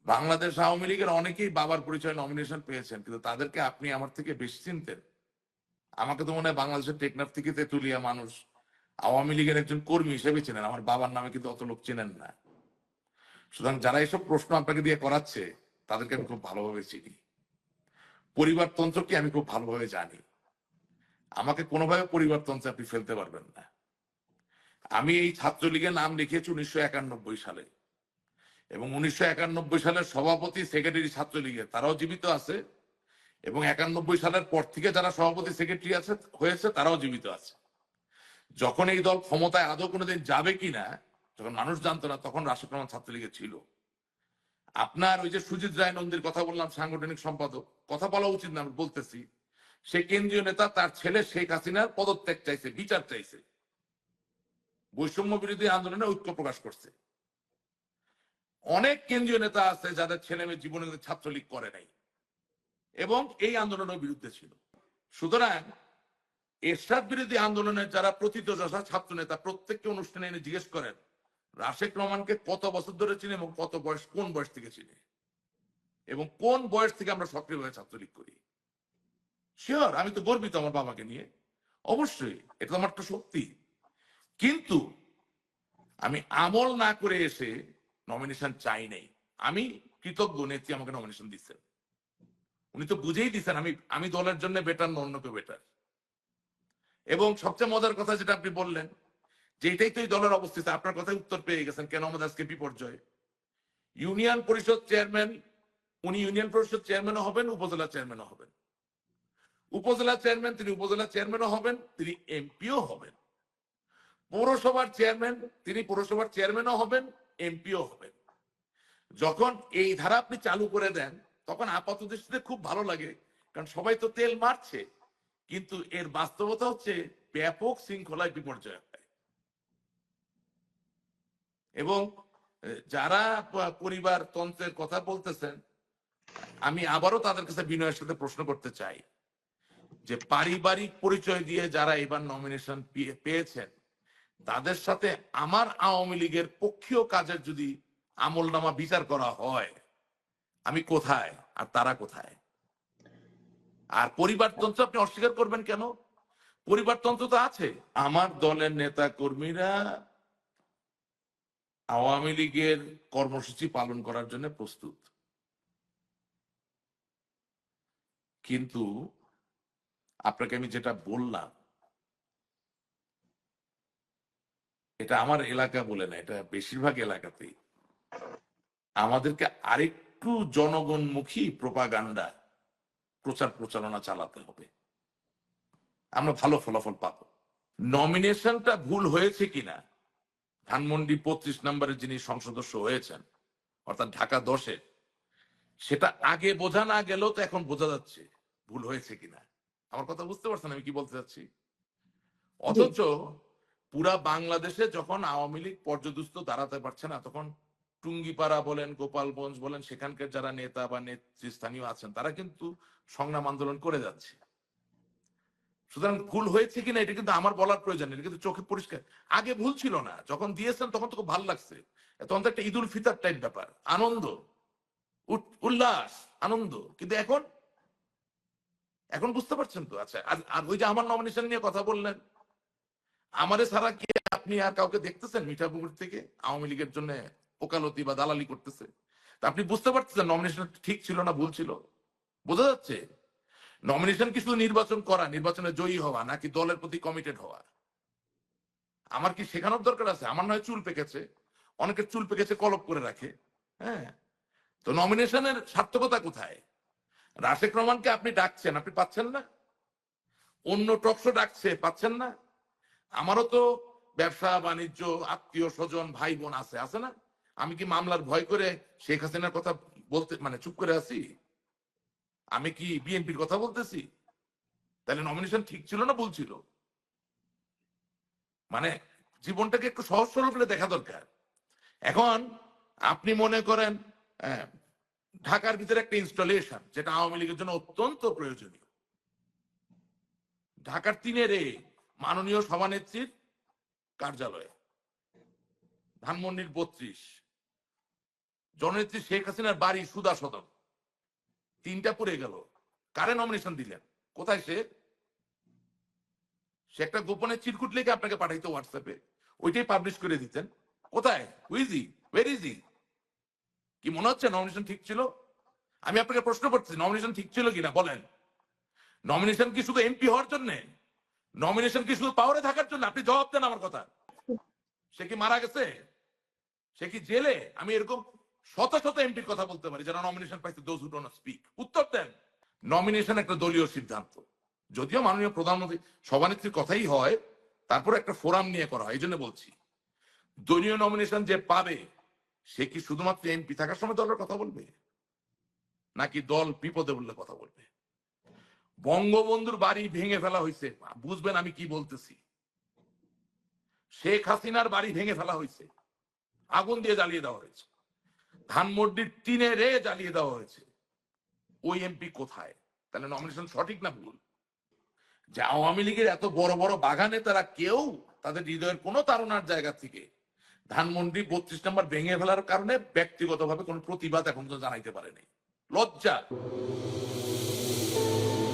বাংলাদেশ আওয়ামী লীগের অনেকেই বাবার পরিচয় নমিনেশন পেয়েছেন, কিন্তু তাদেরকে আপনি আমার থেকে বেশি চিনতেন। আমাকে তো মনে হয় বাংলাদেশের টেকনাফ থেকে তেতুলিয়া মানুষ আওয়ামী লীগের একজন কর্মী হিসেবে চেনেন, আমার বাবার নামে কিন্তু অত লোক চেনেন না। সুতরাং যারা এসব প্রশ্ন আপনাকে দিয়ে করাচ্ছে তাদেরকে আমি খুব ভালোভাবে চিনি, পরিবারতন্ত্রকে আমি খুব ভালোভাবে জানি। আমাকে কোনোভাবে পরিবারতন্ত্রে আপনি ফেলতে পারবেন না। আমি এই ছাত্রলীগের নাম লিখিয়েছি 1991 সালে, এবং 1991 সালের সভাপতি সেক্রেটারি ছাত্রলীগের তারাও জীবিত আছে, এবং 91 সালের পর থেকে যারা সভাপতি সেক্রেটারি আছে হয়েছে তারাও জীবিত আছে। যখন এই দল ক্ষমতায় আদৌ কোনোদিন যাবে কিনা, যখন মানুষ জানতো না, তখন রাশেদ রহমান ছাত্রলীগে ছিল। আপনার ওই যে সুজিত রায় নন্দীর কথা বললাম, সাংগঠনিক সম্পাদক, কথা বলা উচিত না, আমি বলতেছি, সে কেন্দ্রীয় নেতা, তার ছেলে শেখ হাসিনার পদত্যাগ চাইছে, বিচার চাইছে, বৈষম্য বিরোধী আন্দোলনে ঐক্য প্রকাশ করছে। অনেক কেন্দ্রীয় নেতা আছে যাদের ছেলে মেয়ে জীবনে ছাত্রলীগ করে নাই এবং এই আন্দোলনের বিরুদ্ধে ছিল। সুতরাং এরশাদ বিরোধী আন্দোলনের যারা প্রথিতযশা ছাত্র নেতা, প্রত্যেককে অনুষ্ঠানে এনে জিজ্ঞেস করেন রাশেদ রহমানকে কত বছর ধরে চিনে এবং কত বয়স, কোন বয়স থেকে চিনে, এবং কোন বয়স থেকে আমরা সক্রিয়ভাবে ছাত্রলীগ করি। শিওর, আমি তো গর্বিত আমার বাবাকে নিয়ে, অবশ্যই এটা আমার একটা শক্তি। কিন্তু আমি আমল না করে এসে নমিনেশন চাই নাই। আমি কৃতজ্ঞ, নেত্রী আমাকে নমিনেশন দিচ্ছেন, উনি তো বুঝেই দিচ্ছেন আমি দলের জন্য বেটার না অন্য কেউ বেটার। এবং সবচেয়ে মজার কথা যেটা আপনি বললেন, যে এটাই তো এই দলের অবস্থিতি, আপনার কথায় উত্তর পেয়ে গেছেন কেন আমাদের আজকে বিপর্যয়। ইউনিয়ন পরিষদ চেয়ারম্যান, উনি ইউনিয়ন পরিষদ চেয়ারম্যানও হবেন, উপজেলা চেয়ারম্যানও হবেন। উপজেলা চেয়ারম্যান, তিনি উপজেলা চেয়ারম্যানও হবেন, তিনি এমপিও হবেন। পৌরসভার চেয়ারম্যান, তিনি পৌরসভার চেয়ারম্যানও হবেন, এমপিও হবেন। যখন এই ধারা আপনি চালু করে দেন, তখন আপাত দৃষ্টিতে খুব ভালো লাগে, কারণ সবাই তো তেল মারছে, কিন্তু এর বাস্তবতা হচ্ছে ব্যাপক শৃঙ্খলায় বিপর্যয় হয়। এবং যারা পরিবারতন্ত্রের কথা বলতেছেন, আমি আবারও তাদের কাছে বিনয়ের সাথে প্রশ্ন করতে চাই যে পারিবারিক পরিচয় দিয়ে যারা এবার নমিনেশন পেয়েছেন, তাদের সাথে আমার আওয়ামী লীগের পক্ষীয় কাজের যদি আমলনামা বিচার করা হয়, আমি কোথায় আর তারা কোথায়? আর পরিবারতন্ত্র আপনি অস্বীকার করবেন কেন? পরিবারতন্ত্র তো আছে। আমার দলের নেতা কর্মীরা আওয়ামী লীগের কর্মসূচি পালন করার জন্য প্রস্তুত, কিন্তু আপনাকে আমি যেটা বললাম, এটা আমার এলাকা বলে না, এটা বেশিরভাগ এলাকাতেই আমাদেরকে আরেকটু জনগণমুখী প্রোপাগান্ডা, প্রচার প্রচারণা চালাতে হবে, আমরা ভালো ফলাফল পাবো। নমিনেশনটা ভুল হয়েছে কিনা, ধানমন্ডি 25 নম্বরের যিনি সংসদ সদস্য হয়েছেন, অর্থাৎ ঢাকা 10-এ, সেটা আগে বোঝা না গেলেও তো এখন বোঝা যাচ্ছে ভুল হয়েছে কিনা। আমার কথা বুঝতে পারছেন আমি কি বলতে চাচ্ছি? অথচ পুরা বাংলাদেশে যখন আওয়ামী লীগ পর্যদুস্ত দাঁড়াতে পারছে না, তখন টুঙ্গিপাড়া বলেন, গোপালগঞ্জ বলেন, সেখানকার যারা নেতা বা নেতৃস্থানীয় আছেন তারা কিন্তু সংগ্রাম আন্দোলন করে যাচ্ছে। সুতরাং ভুল হয়েছে কিনা এটা কিন্তু আমার বলার প্রয়োজন, এটা কিন্তু চোখে পরিষ্কার। আগে ভুল ছিল না, যখন দিয়েছেন তখন তো খুব ভালো লাগছে, তখন তো একটা ঈদুল ফিতর টাইপ ব্যাপার, আনন্দ, উল্লাস, আনন্দ। কিন্তু এখন এখন বুঝতে পারছেন তো? আচ্ছা, আর ওই যে আমার নমিনেশন নিয়ে কথা বললেন, আমারে ছাড়া কি আপনি আর কাউকে দেখতেছেন মিঠাপুকুর থেকে আওয়ামী লীগের জন্য ওকালতি বা দালালি করতেছে? তা আপনি বুঝতে পারতেছেন নমিনেশন ঠিক ছিল না ভুল ছিল? বোঝা যাচ্ছে? নমিনেশন কি শুধু নির্বাচন করা, নির্বাচনে জয়ী হওয়া, নাকি দলের প্রতি কমিটেড হওয়া? আমার কি শেখানোর দরকার আছে? আমার নয় চুল পেকেছে, অনেকের চুল পেকেছে কলপ করে রাখে। হ্যাঁ, তো নমিনেশনের সার্থকতা কোথায়? রাশেক রহমানকে আপনি ডাকছেন, আপনি পাচ্ছেন না। অন্য টকশো ডাকছে, পাচ্ছেন না। আমারও তো ব্যবসা বাণিজ্য, আত্মীয় স্বজন, ভাই বোন আছে, আছে না? আমি কি মামলার ভয় করে শেখ হাসিনার কথা বলতে চুপ করে আছি? আমি কি বিএনপির কথা বলতেছি? তাহলে নমিনেশন ঠিক ছিল না ভুল ছিল? মানে জীবনটাকে একটু সহজ সরল করে দেখা দরকার। এখন আপনি মনে করেন ঢাকার ভিতরে একটা ইনস্টলেশন যেটা আওয়ামী লীগের জন্য অত্যন্ত প্রয়োজনীয়, ঢাকার 3-এ মাননীয় সভানেত্রীর কার্যালয়ে, ধানমন্ডির 32, জননেত্রী শেখ হাসিনার বাড়ি সুদা সদন, 3টা পুড়ে গেল। কারে নমিনেশন দিলেন? কোথায় সে? সে একটা গোপনে চিরকুট লিখে আপনাকে পাঠাইতো হোয়াটসঅ্যাপে, ওইটাই পাবলিশ করে দিতেন। কোথায়? হুইজি? Where is he? কি মনে হচ্ছে নমিনেশন ঠিক ছিল? আমি আপনাকে প্রশ্ন করছি, নমিনেশন ঠিক ছিল কিনা বলেন। নমিনেশন কি শুধু এমপি হওয়ার জন্য? নমিনেশন কি শুধু পাওয়ারে থাকার জন্য? আপনি জবাব দেন আমার কথা। সে কি মারা গেছে? সে কি জেলে? আমি এরকম শত শত এমপির কথা বলতে পারি যারা নমিনেশন পাইছে, দোজ হু ডোন্ট স্পিক। উত্তর দেন। নমিনেশন একটা দলীয় সিদ্ধান্ত, যদিও মাননীয় প্রধানমন্ত্রী সভানেত্রীর কথাই হয়, তারপরে একটা ফোরাম নিয়ে করা হয়। এই জন্য বলছি, দলীয় নমিনেশন যে পাবে সে কি শুধুমাত্র এমপি থাকার সময় দলের কথা বলবে, নাকি দল বিপদে বললে কথা বলবে? বঙ্গবন্ধুর বাড়ি ভেঙে ফেলা হয়েছে, বুঝবেন আমি কি বলতেছি। শেখ হাসিনার বাড়ি ভেঙে ফেলা হয়েছে, আগুন দিয়ে জ্বালিয়ে দেওয়া হয়েছে, ধানমন্ডির টিনে রে জ্বালিয়ে দেওয়া হয়েছে। ওই এমপি কোথায়? তাহলে নমিনেশন সঠিক না ভুল? যে আওয়ামী লীগের এত বড় বড় বাগানে তারা কেউ তাদের হৃদয়ের কোনো তাড়নার জায়গা থেকে ধানমন্ডি 32 নম্বর ভেঙে ফেলার কারণে ব্যক্তিগতভাবে কোনো প্রতিবাদ এখন তো জানাইতে পারেনি। লজ্জা।